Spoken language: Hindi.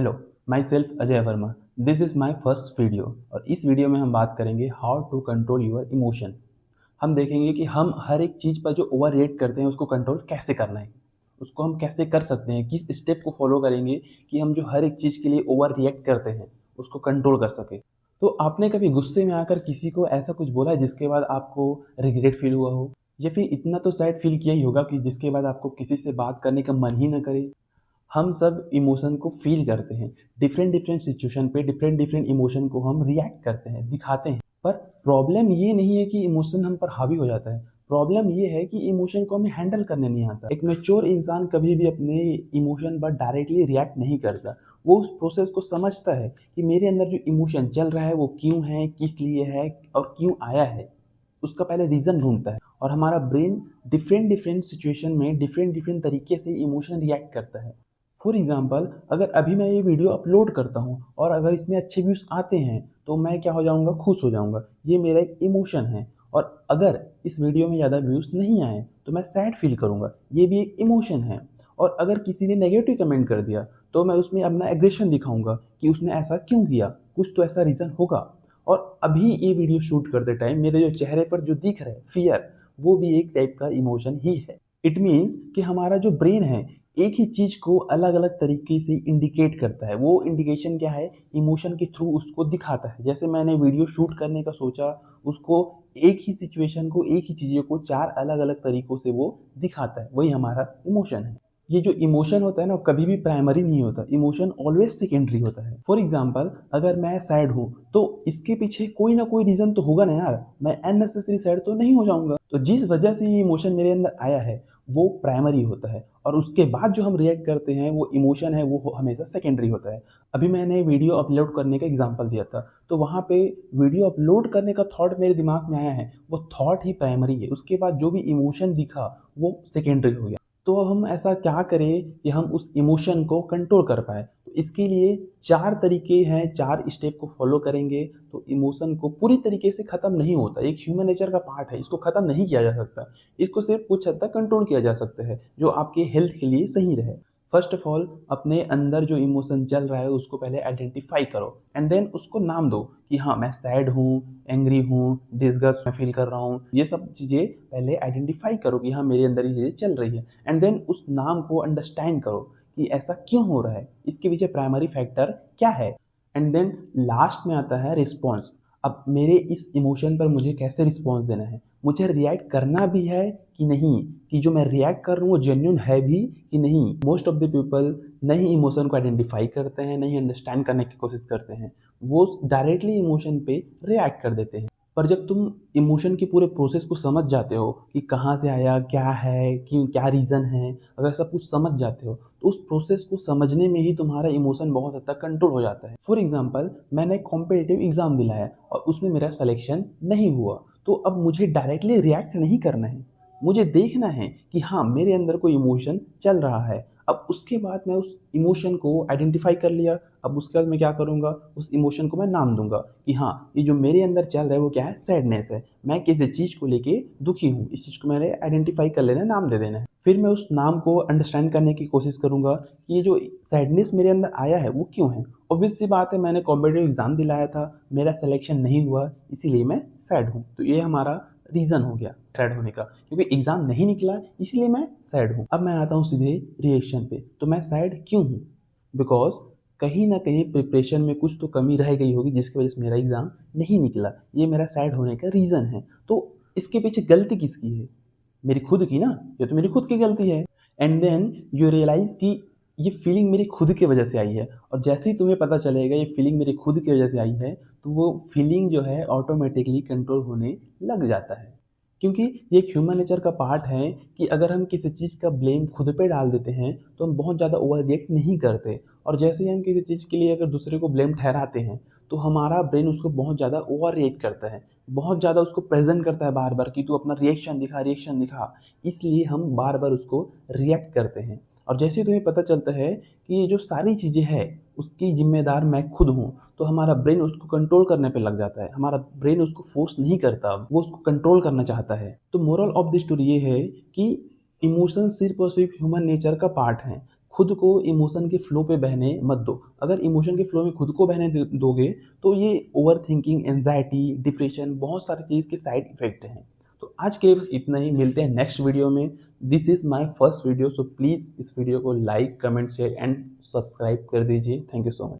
Hello, myself Ajay Verma. This is my first video और इस वीडियो में हम बात करेंगे how to control your emotion. हम देखेंगे कि हम हर एक चीज़ पर जो ओवर रिएक्ट करते हैं उसको कंट्रोल कैसे करना है, उसको हम कैसे कर सकते हैं, किस स्टेप को फॉलो करेंगे कि हम जो हर एक चीज़ के लिए ओवर रिएक्ट करते हैं उसको कंट्रोल कर सके। तो आपने कभी गुस्से में आकर किसी को ऐसा कुछ बोला है जिसके बाद आपको रिग्रेट फील हुआ हो, या फिर इतना तो सैड फील किया ही होगा कि जिसके बाद आपको किसी से बात करने का मन ही न करे। हम सब इमोशन को फील करते हैं, डिफरेंट डिफरेंट सिचुएशन पे डिफरेंट डिफरेंट इमोशन को हम रिएक्ट करते हैं, दिखाते हैं। पर प्रॉब्लम ये नहीं है कि इमोशन हम पर हावी हो जाता है, प्रॉब्लम ये है कि इमोशन को हमें हैंडल करने नहीं आता। एक मैच्योर इंसान कभी भी अपने इमोशन पर डायरेक्टली रिएक्ट नहीं करता। वो उस प्रोसेस को समझता है कि मेरे अंदर जो इमोशन चल रहा है वो क्यों है, किस लिए है और क्यों आया है। उसका पहले रीज़न ढूंढता है और हमारा ब्रेन डिफरेंट डिफरेंट सिचुएशन में डिफरेंट डिफरेंट तरीके से इमोशन रिएक्ट करता है। फॉर एग्जाम्पल, अगर अभी मैं ये वीडियो अपलोड करता हूँ और अगर इसमें अच्छे व्यूज़ आते हैं तो मैं क्या हो जाऊँगा, खुश हो जाऊँगा। ये मेरा एक इमोशन है। और अगर इस वीडियो में ज़्यादा व्यूज़ नहीं आए तो मैं सैड फील करूँगा, ये भी एक इमोशन है। और अगर किसी ने नेगेटिव कमेंट कर दिया तो मैं उसमें अपना एग्रेशन दिखाऊंगा कि उसने ऐसा क्यों किया, कुछ तो ऐसा रीज़न होगा। और अभी ये वीडियो शूट करते टाइम मेरे जो चेहरे पर जो दिख रहा है फियर, वो भी एक टाइप का इमोशन ही है। इट मीन्स कि हमारा जो ब्रेन है एक ही चीज़ को अलग अलग तरीके से इंडिकेट करता है। वो इंडिकेशन क्या है, इमोशन के थ्रू उसको दिखाता है। जैसे मैंने वीडियो शूट करने का सोचा, उसको एक ही सिचुएशन को, एक ही चीज़ों को चार अलग अलग तरीकों से वो दिखाता है, वही हमारा इमोशन है। ये जो इमोशन होता है ना, कभी भी प्राइमरी नहीं होता, इमोशन ऑलवेज सेकेंडरी होता है। फॉर एग्जाम्पल, अगर मैं सैड हूँ तो इसके पीछे कोई ना कोई रीज़न तो होगा ना यार, मैं अननेसेसरी सैड तो नहीं हो जाऊंगा। तो जिस वजह से ये इमोशन मेरे अंदर आया है वो प्राइमरी होता है, और उसके बाद जो हम रिएक्ट करते हैं वो इमोशन है, वो हमेशा सेकेंडरी होता है। अभी मैंने वीडियो अपलोड करने का एग्जांपल दिया था, तो वहाँ पे वीडियो अपलोड करने का थॉट मेरे दिमाग में आया है, वो थॉट ही प्राइमरी है। उसके बाद जो भी इमोशन दिखा वो सेकेंडरी हो गया। तो हम ऐसा क्या करें कि हम उस इमोशन को कंट्रोल कर पाए। तो इसके लिए चार तरीके हैं, चार स्टेप को फॉलो करेंगे तो इमोशन को पूरी तरीके से ख़त्म नहीं होता। एक ह्यूमन नेचर का पार्ट है, इसको ख़त्म नहीं किया जा सकता। इसको सिर्फ कुछ हद तक कंट्रोल किया जा सकता है जो आपके हेल्थ के लिए सही रहे। फर्स्ट ऑफ ऑल, अपने अंदर जो इमोशन चल रहा है उसको पहले आइडेंटिफाई करो एंड देन उसको नाम दो कि हाँ, मैं सैड हूँ, एंग्री हूँ, डिसगस्ट में फील कर रहा हूँ। ये सब चीज़ें पहले आइडेंटिफाई करो कि हाँ, मेरे अंदर ये चीज़ें चल रही है। एंड देन उस नाम को अंडरस्टैंड करो कि ऐसा क्यों हो रहा है, इसके पीछे प्राइमरी फैक्टर क्या है। एंड देन लास्ट में आता है रिस्पॉन्स। अब मेरे इस इमोशन पर मुझे कैसे रिस्पॉन्स देना है, मुझे रिएक्ट करना भी है कि नहीं, कि जो मैं रिएक्ट कर रहा हूँ वो जेन्युइन है भी कि नहीं। मोस्ट ऑफ द पीपल नहीं इमोशन को आइडेंटिफाई करते हैं, नहीं अंडरस्टैंड करने की कोशिश करते हैं, वो डायरेक्टली इमोशन पे रिएक्ट कर देते हैं। पर जब तुम इमोशन के पूरे प्रोसेस को समझ जाते हो कि कहाँ से आया, क्या है, क्यों, क्या रीज़न है, अगर सब कुछ समझ जाते हो तो उस प्रोसेस को समझने में ही तुम्हारा इमोशन बहुत हद तक कंट्रोल हो जाता है। फॉर एग्जांपल, मैंने कॉम्पिटिटिव एग्ज़ाम दिलाया और उसमें मेरा सिलेक्शन नहीं हुआ, तो अब मुझे डायरेक्टली रिएक्ट नहीं करना है, मुझे देखना है कि हाँ, मेरे अंदर कोई इमोशन चल रहा है। अब उसके बाद मैं उस इमोशन को आइडेंटिफाई कर लिया, अब उसके बाद मैं क्या करूँगा, उस इमोशन को मैं नाम दूंगा कि हाँ, ये जो मेरे अंदर चल रहा है वो क्या है, सैडनेस है। मैं किसी चीज़ को लेके दुखी हूँ, इस चीज़ को मैंने आइडेंटिफाई कर लेना है, नाम दे देना है। फिर मैं उस नाम को अंडरस्टैंड करने की कोशिश करूँगा कि ये जो सैडनेस मेरे अंदर आया है वो क्यों है। ऑब्वियस सी बात है, मैंने कॉम्पिटिटिव एग्ज़ाम दिलाया था, मेरा सिलेक्शन नहीं हुआ, इसीलिए मैं सैड हूँ। तो ये हमारा रीज़न हो गया सैड होने का, क्योंकि एग्ज़ाम नहीं निकला इसलिए मैं सैड हूँ। अब मैं आता हूँ सीधे रिएक्शन पे। तो मैं सैड क्यों हूँ? बिकॉज कहीं ना कहीं प्रिपरेशन में कुछ तो कमी रह गई होगी जिसकी वजह से मेरा एग्ज़ाम नहीं निकला। ये मेरा सैड होने का रीज़न है। तो इसके पीछे गलती किसकी है? मेरी खुद की ना, ये तो मेरी खुद की गलती है। एंड देन यू रियलाइज़ कि ये फीलिंग मेरी खुद की वजह से आई है, और जैसे ही तुम्हें पता चलेगा ये फीलिंग मेरी खुद की वजह से आई है तो वो फीलिंग जो है ऑटोमेटिकली कंट्रोल होने लग जाता है। क्योंकि ये एक ह्यूमन नेचर का पार्ट है कि अगर हम किसी चीज़ का ब्लेम खुद पे डाल देते हैं तो हम बहुत ज़्यादा ओवर रिएक्ट नहीं करते, और जैसे ही हम किसी चीज़ के लिए अगर दूसरे को ब्लेम ठहराते हैं तो हमारा ब्रेन उसको बहुत ज़्यादा ओवर रिएक्ट करता है, बहुत ज़्यादा उसको प्रेजेंट करता है बार बार कि तू अपना रिएक्शन दिखा, रिएक्शन दिखा। इसलिए हम बार बार उसको रिएक्ट करते हैं। और जैसे ही तुम्हें पता चलता है कि ये जो सारी चीज़ें हैं उसकी जिम्मेदार मैं खुद हूँ, तो हमारा ब्रेन उसको कंट्रोल करने पे लग जाता है। हमारा ब्रेन उसको फोर्स नहीं करता, वो उसको कंट्रोल करना चाहता है। तो मोरल ऑफ द स्टोरी ये है कि इमोशन सिर्फ और सिर्फ ह्यूमन नेचर का पार्ट है। खुद को इमोशन के फ्लो पे बहने मत दो। अगर इमोशन के फ्लो में खुद को बहने दोगे तो ये ओवर थिंकिंग, एंजाइटी, डिप्रेशन, बहुत सारी चीज़ के साइड इफेक्ट हैं। तो आज के बस इतना ही, मिलते हैं नेक्स्ट वीडियो में। This is my first video, so please इस वीडियो को like, comment, share and subscribe कर दीजिए। Thank you so much.